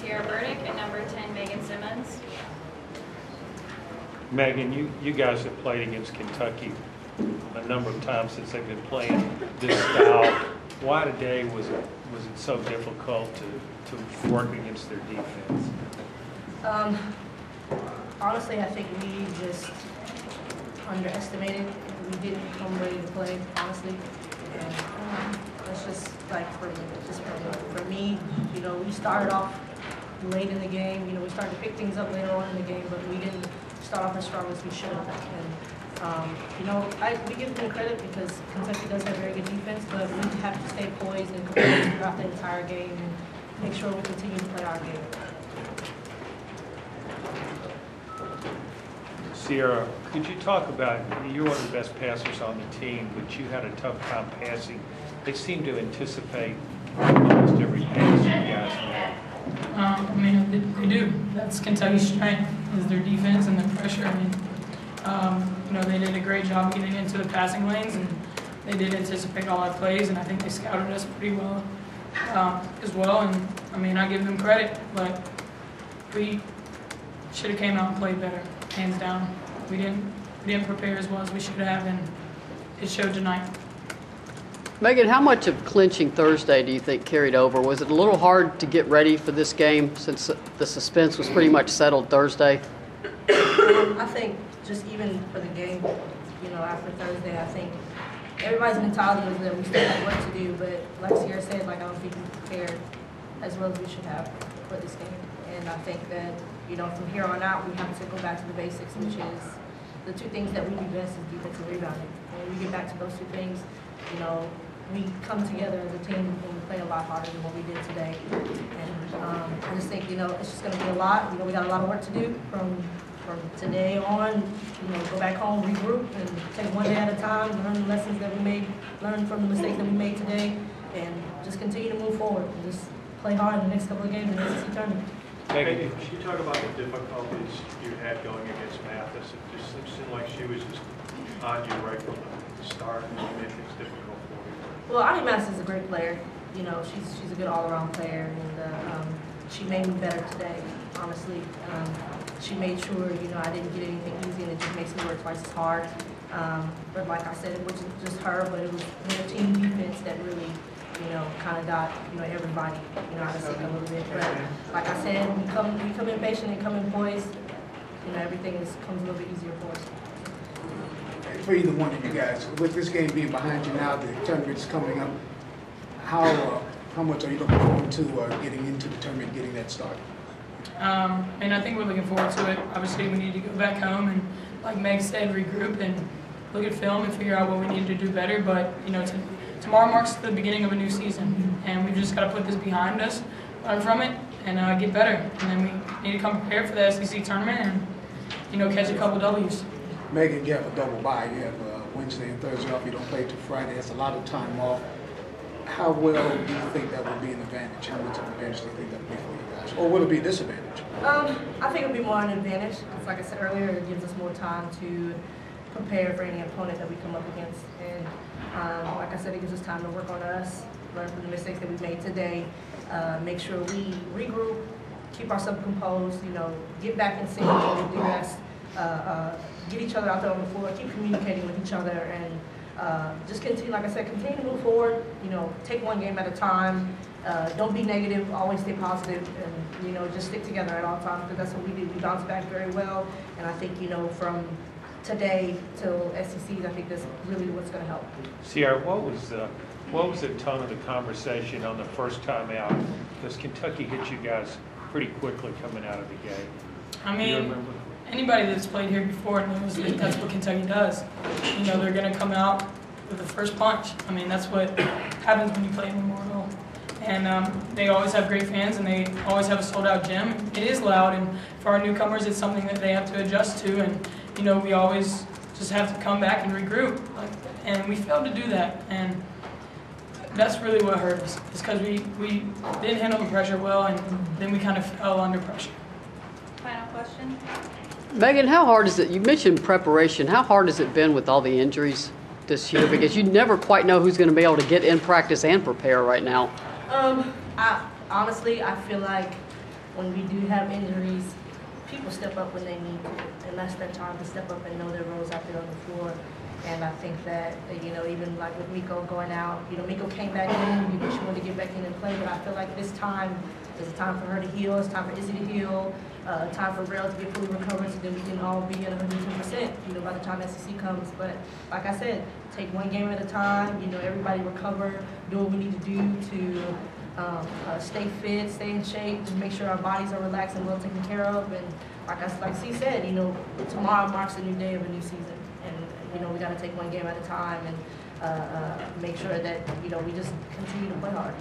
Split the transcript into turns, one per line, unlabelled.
Cierra Burdick, and number 10, Meighan Simmons.
Meighan, you guys have played against Kentucky a number of times since they've been playing this style. Why today was it so difficult to work against their defense?
Honestly, I think we just underestimated. We didn't come ready to play, honestly. And that's just like for me, you know, we started off late in the game. You know, we started to pick things up later on in the game, but we didn't start off as strong as we should have. And you know, we give them credit because Kentucky does have very good defense, but we have to stay poised and competitive throughout the entire game and make sure we continue to play our game.
Cierra, could you talk about, you're one of the best passers on the team, but you had a tough time passing. They seem to anticipate almost every pass you guys make.
I mean, they do. That's Kentucky's strength, is their defense and their pressure. I mean, you know, they did a great job getting into the passing lanes, and they did anticipate all our plays, and I think they scouted us pretty well as well. And I mean, I give them credit, but we should have came out and played better, hands down. We didn't prepare as well as we should have, and it showed tonight.
Meighan, how much of clinching Thursday do you think carried over? Was it a little hard to get ready for this game since the suspense was pretty much settled Thursday?
I think just even for the game, you know, after Thursday, I think everybody's mentality was that we still have work to do, but like Cierra said, like I don't think we prepared as well as we should have for this game. And I think that, you know, from here on out, we have to go back to the basics, which is the two things that we do best is defensive rebounding. And when we get back to those two things, you know, we come together as a team and we play a lot harder than what we did today. And I just think, you know, it's just going to be a lot. You know, we got a lot of work to do from today on. You know, go back home, regroup, and take one day at a time, learn the lessons that we made, learn from the mistakes that we made today, and just continue to move forward and just play hard in the next couple of games in the SEC tournament.
Can you talk about the difficulties you had going against Mathis? It just seemed like she was just on you right from the start and made things difficult for you.
Well, Ani Mathis is a great player. You know, she's a good all-around player, and she made me better today, honestly. She made sure, you know, I didn't get anything easy, and it just makes me work twice as hard. But like I said, it wasn't just her, but it was the team defense that really, you know, kind of got, you know, everybody, you know, out of sync a little bit. But like I said, we come in patient and come in poised, you know, everything comes a little bit easier for us.
For either one of you guys, with this game being behind you now, the tournament's coming up, how much are you looking forward to getting into the tournament, getting that started?
And I think we're looking forward to it. Obviously, we need to go back home and, like Meg said, regroup and look at film and figure out what we need to do better. But, you know, tomorrow marks the beginning of a new season, and we've just got to put this behind us, learn from it, and get better. And then we need to come prepared for the SEC tournament and, you know, catch a couple W's.
Meighan, you have a double bye. You have Wednesday and Thursday off. You don't play till Friday. That's a lot of time off. How well do you think that would be an advantage? How much of an advantage do you think that would be for you guys? Or would it be a disadvantage?
I think it would be more an advantage. Because like I said earlier, it gives us more time to prepare for any opponent that we come up against. And like I said, it gives us time to work on us, learn from the mistakes that we made today, make sure we regroup, keep ourselves composed, you know, get back in sync with what we do best, get each other out there on the floor, keep communicating with each other, and just continue, like I said, continue to move forward, you know, take one game at a time, don't be negative, always stay positive, and, you know, just stick together at all times, because that's what we do. We bounce back very well, and I think, you know, from today till SEC, I think that's really what's going to help.
Cierra, what was the tone of the conversation on the first time out? Because Kentucky hit you guys pretty quickly coming out of the game.
I mean, anybody that's played here before knows that that's what Kentucky does. You know, they're going to come out with the first punch. I mean, that's what happens when you play Memorial. And they always have great fans, and they always have a sold-out gym. It is loud, and for our newcomers, it's something that they have to adjust to. And, you know, we always just have to come back and regroup. And we failed to do that. And that's really what hurt us, is because we didn't handle the pressure well, and then we kind of fell under pressure.
Final question.
Meighan, how hard is it? You mentioned preparation. How hard has it been with all the injuries this year? Because you never quite know who's going to be able to get in practice and prepare right now.
Honestly, I feel like when we do have injuries, people step up when they need to, and that's their time to step up and know their roles out there on the floor. And I think that, you know, even like with Miko going out, you know, Miko came back in, you know, she wanted to get back in and play, but I feel like this time is a time for her to heal, it's time for Izzy to heal, time for Rel to get fully recovered, so then we can all be at 110%, you know, by the time SEC comes. But like I said, take one game at a time, you know, everybody recover, do what we need to do to stay fit, stay in shape, just make sure our bodies are relaxed and well taken care of. And like C said, you know, tomorrow marks a new day of a new season. And, you know, we got to take one game at a time and make sure that, you know, we just continue to play hard.